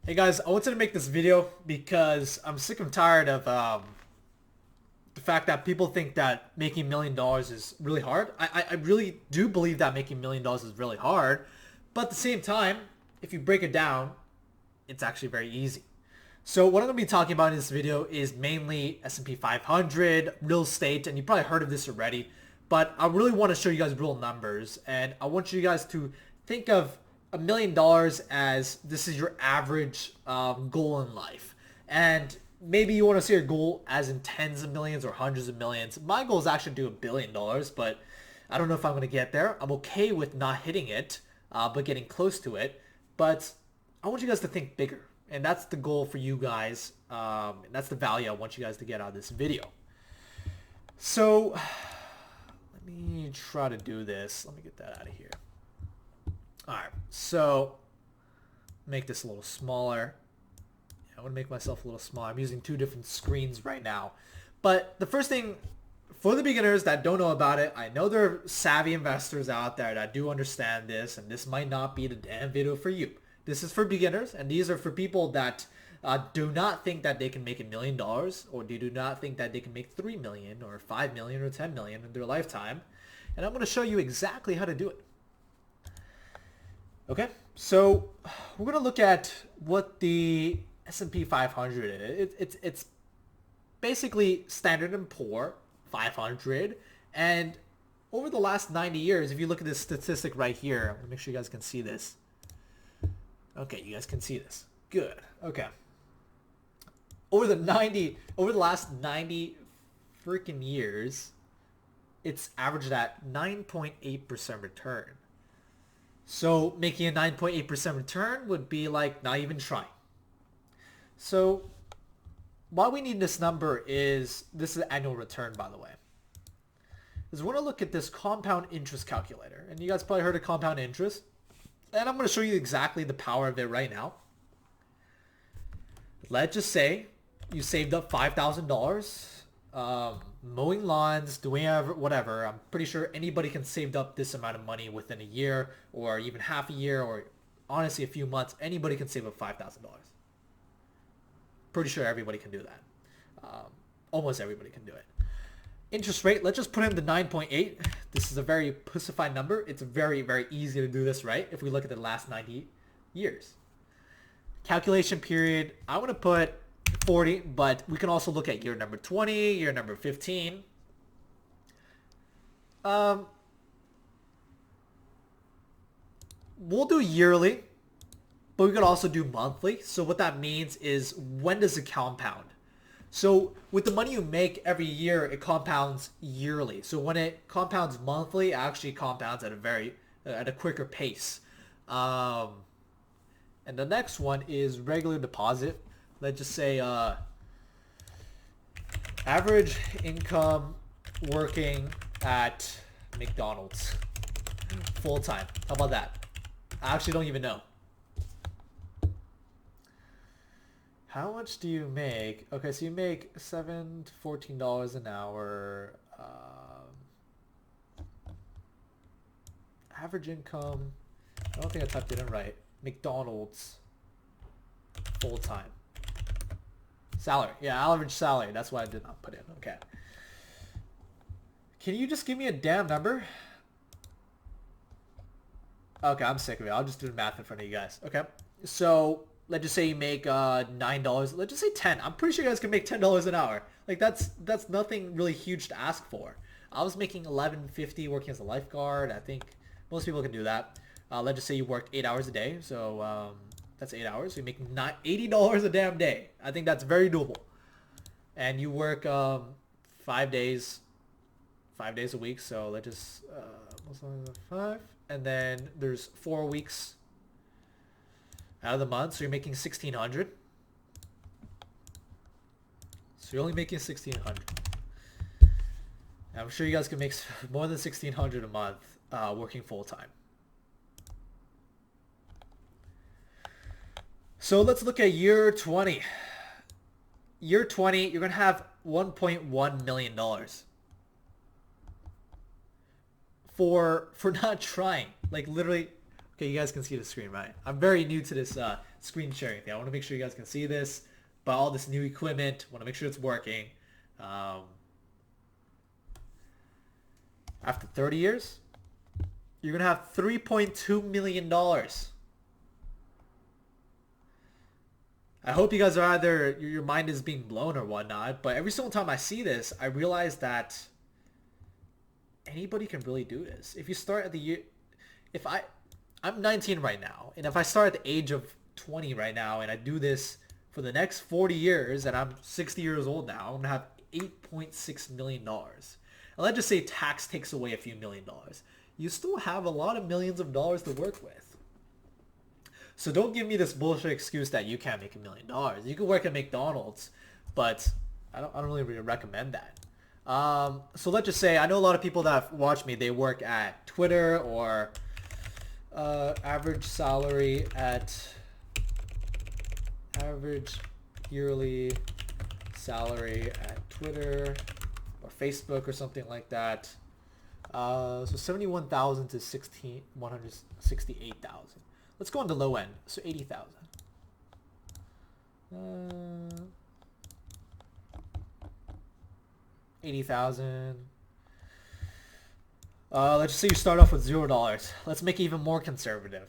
Hey guys, I wanted to make this video because I'm sick and tired of the fact that people think that making $1 million is really hard. I really do believe that making $1 million is really hard, but at the same time, if you break it down, it's actually very easy. So what I'm going to be talking about in this video is mainly S&P 500, real estate, and you probably heard of this already, but I really want to show you guys real numbers, and I want you guys to think of $1 million as this is your average goal in life. And maybe you want to see your goal as in tens of millions or hundreds of millions. My goal is actually to do $1 billion, but I don't know if I'm going to get there. I'm okay with not hitting it, but getting close to it. But I want you guys to think bigger. And that's the goal for you guys. And that's the value I want you guys to get out of this video. So let me try to do this. Let me get that out of here. All right. So make this a little smaller. I want to make myself a little smaller. I'm using two different screens right now. But the first thing, for the beginners that don't know about it, I know there are savvy investors out there that do understand this, and this might not be the damn video for you. This is for beginners, and these are for people that do not think that they can make $1 million, or they do not think that they can make 3 million or 5 million or 10 million in their lifetime. And I'm going to show you exactly how to do it. Okay, so we're going to look at what the S&P 500 is. It's basically Standard and Poor 500, and over the last 90 years, if you look at this statistic right here, I'm gonna make sure you guys can see this. Okay, you guys can see this. Good. Okay. Over the last 90 freaking years, it's averaged at 9.8% return. So making a 9.8% return would be like not even trying. So why we need this number is, this is annual return, by the way, is we're going to look at this compound interest calculator. And you guys probably heard of compound interest. And I'm going to show you exactly the power of it right now. Let's just say you saved up $5,000 mowing lawns, doing whatever. I'm pretty sure anybody can save up this amount of money within a year or even half a year or honestly a few months. Anybody can save up $5,000. Pretty sure everybody can do that. Almost everybody can do it. Interest rate, let's just put in the 9.8. This is a very pussified number. It's very, very easy to do this, right? If we look at the last 90 years. Calculation period, I want to put 40, but we can also look at year number 20, year number 15. We'll do yearly, but we could also do monthly. So what that means is, when does it compound? So with the money you make every year, it compounds yearly. So when it compounds monthly, it actually compounds at a quicker pace. And the next one is regular deposit. Let's just say average income working at McDonald's full time. How about that? I actually don't even know. How much do you make? Okay, so you make $7 to $14 an hour. Average income. I don't think I typed it in right. McDonald's full time. Salary. Yeah, average salary. That's what I did not put in. Okay. Can you just give me a damn number? Okay, I'm sick of it. I'll just do the math in front of you guys. Okay. So let's just say you make $9. Let's just say 10. I'm pretty sure you guys can make $10 an hour. Like that's nothing really huge to ask for. I was making $11.50 working as a lifeguard. I think most people can do that. Let's just say you work 8 hours a day. So that's 8 hours. So you make $80 a damn day. I think that's very doable. And you work 5 days a week. So let's just 5. And then there's 4 weeks out of the month, so you're making 1,600. So you're only making 1,600. I'm sure you guys can make more than 1,600 a month working full time. So let's look at year 20. Year 20, you're gonna have $1.1 million for not trying. Like literally. Okay, you guys can see the screen, right? I'm very new to this screen sharing thing. I want to make sure you guys can see this. But all this new equipment, want to make sure it's working. After 30 years, you're going to have $3.2 million. I hope you guys are either, your mind is being blown or whatnot, but every single time I see this, I realize that anybody can really do this. If you start at the year, I'm 19 right now, and if I start at the age of 20 right now, and I do this for the next 40 years, and I'm 60 years old now, I'm going to have $8.6 million. And let's just say tax takes away a few $1,000,000. You still have a lot of millions of dollars to work with. So don't give me this bullshit excuse that you can't make $1 million. You can work at McDonald's, but I don't really recommend that. So let's just say, I know a lot of people that watch me, they work at Twitter or average yearly salary at Twitter or Facebook or something like that. So 71,000 to 168,000. Let's go on the low end. So 80,000. 80,000. Let's just say you start off with $0. Let's make it even more conservative.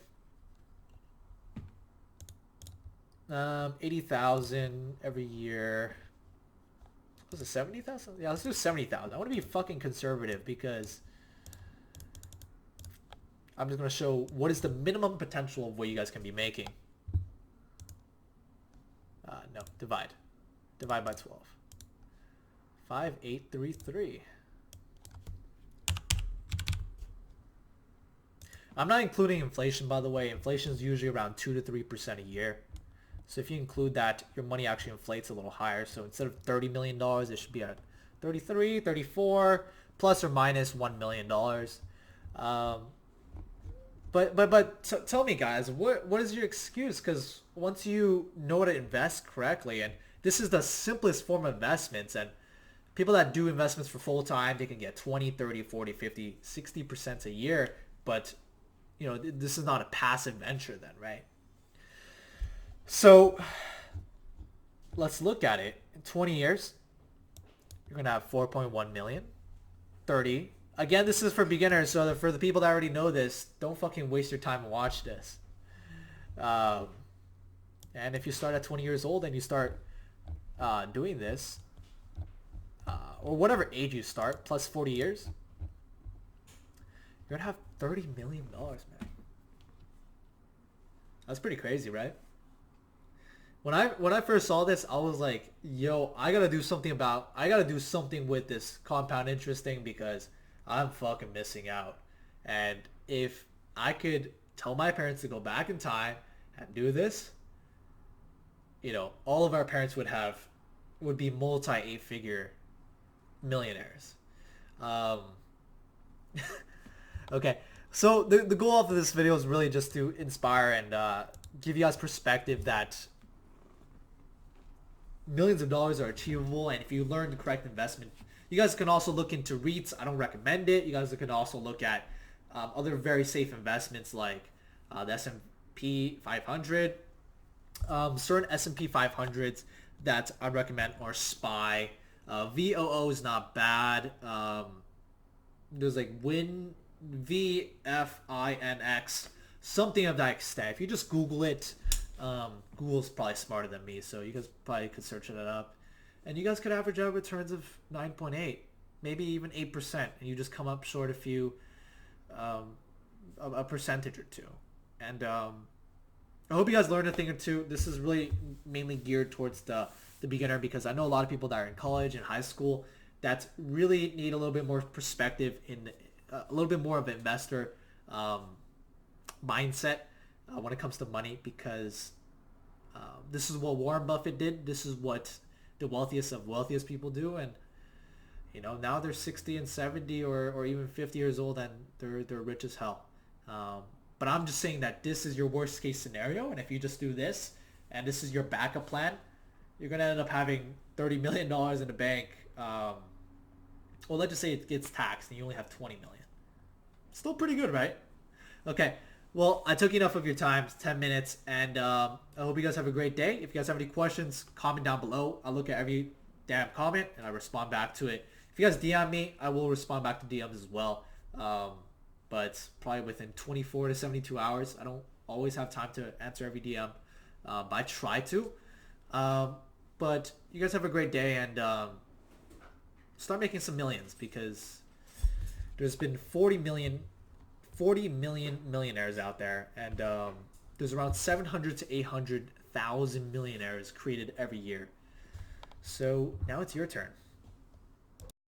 80,000 every year. Was it 70,000? Yeah, let's do 70,000. I want to be fucking conservative because I'm just going to show what is the minimum potential of what you guys can be making. No, divide. Divide by 12. 5,833. I'm not including inflation, by the way. Inflation is usually around 2 to 3% a year. So if you include that, your money actually inflates a little higher. So instead of $30 million, it should be at 33, 34, plus or minus $1 million. But tell me, guys, what is your excuse? Because once you know how to invest correctly, and this is the simplest form of investments, and people that do investments for full time, they can get 20, 30, 40, 50, 60% a year. But, you know, this is not a passive venture then, right? So let's look at it. In 20 years, you're going to have 4.1 million, 30. Again, this is for beginners, so for the people that already know this, don't fucking waste your time and watch this. And if you start at 20 years old and you start doing this, or whatever age you start, plus 40 years, you're going to have $30 million, man. That's pretty crazy, right? When I first saw this, I was like, yo, I gotta do something with this compound interest thing because I'm fucking missing out. And if I could tell my parents to go back in time and do this, you know, all of our parents would be multi-8-figure millionaires. Okay, so the goal of this video is really just to inspire and give you guys perspective that millions of dollars are achievable, and if you learn the correct investment, you guys can also look into REITs. I don't recommend it. You guys can also look at other very safe investments like the S&P 500. Certain S&P 500s that I recommend are SPY. VOO is not bad. There's like VFINX, something of that extent. If you just Google it, Google's probably smarter than me, so you guys probably could search it up. And you guys could average out returns of 9.8, maybe even 8%, and you just come up short a percentage or two. And I hope you guys learned a thing or two. This is really mainly geared towards the beginner, because I know a lot of people that are in college and high school that really need a little bit more perspective in a little bit more of an investor mindset when it comes to money, because this is what Warren Buffett did. This is what the wealthiest people do, and you know, now they're 60 and 70 or even 50 years old, and they're rich as hell. But I'm just saying that this is your worst case scenario, and if you just do this and this is your backup plan, you're gonna end up having $30 million in the bank. Well, let's just say it gets taxed and you only have 20 million. Still pretty good, right? Okay. Well, I took enough of your time, 10 minutes, and I hope you guys have a great day. If you guys have any questions, comment down below. I look at every damn comment and I respond back to it. If you guys DM me, I will respond back to DMs as well. But probably within 24 to 72 hours. I don't always have time to answer every DM, but I try to. But you guys have a great day, and start making some millions, because there's been 40 million millionaires out there, and there's around 700 to 800,000 millionaires created every year. So now it's your turn.